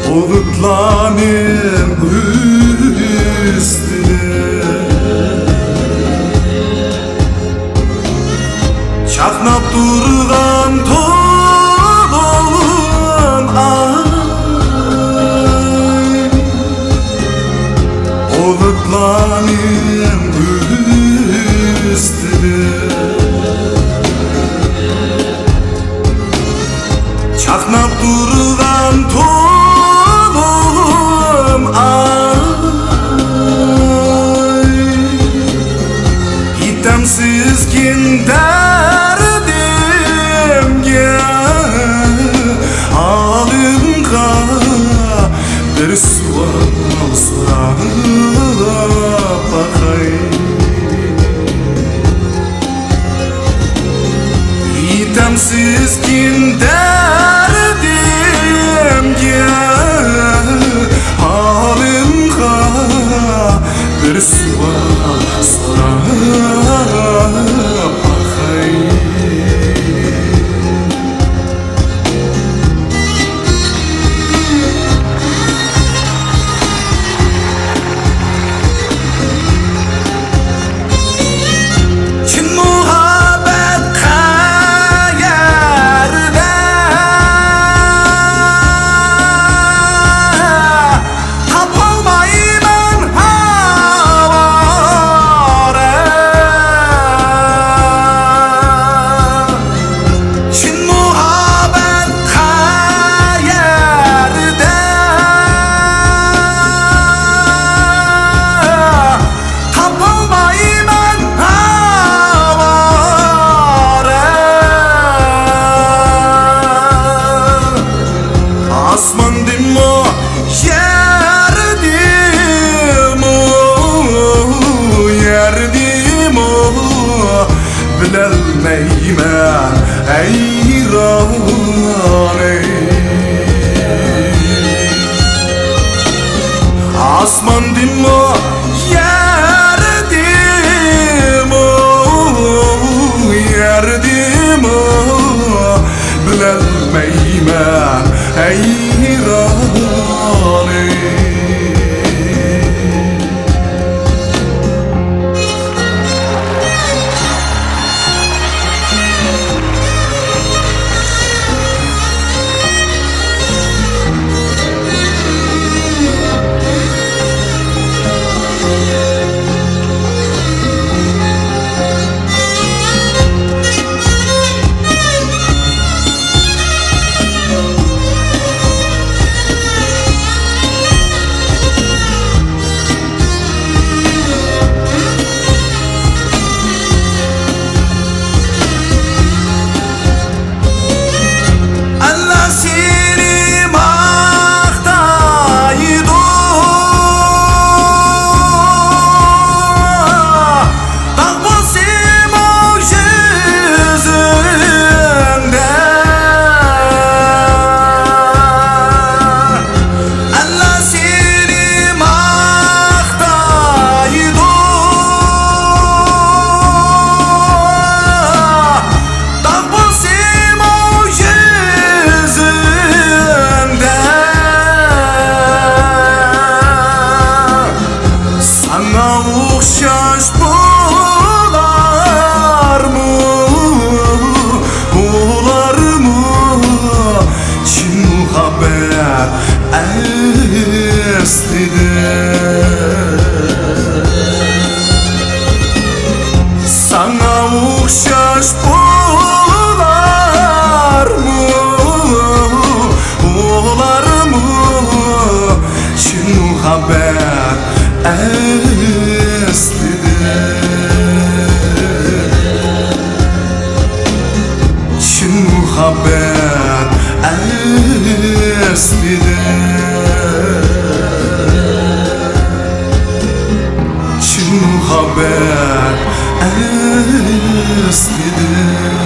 Bulutlarım üstüne çaknap durgan toğun ay. Bulutlarım üstüne çaknap durgan toğun sizkin derdimge alımga bir sual sorap bakay. Yitem sizkin derdimge alımga bir sual sorap bakay. Çin muhabbet kayerde tapılmayman havare. Çin muhabbet kayerde tapılmayman havare. Asman dimo yer dimo yer dimo bilelmeymen eyrane. Asman dimo yer dimo yer dimo bilelmeymen eyrane. Sana uğraş bular mı, olar mı? Çin muhabbet eslide. Çin muhabbet eslidir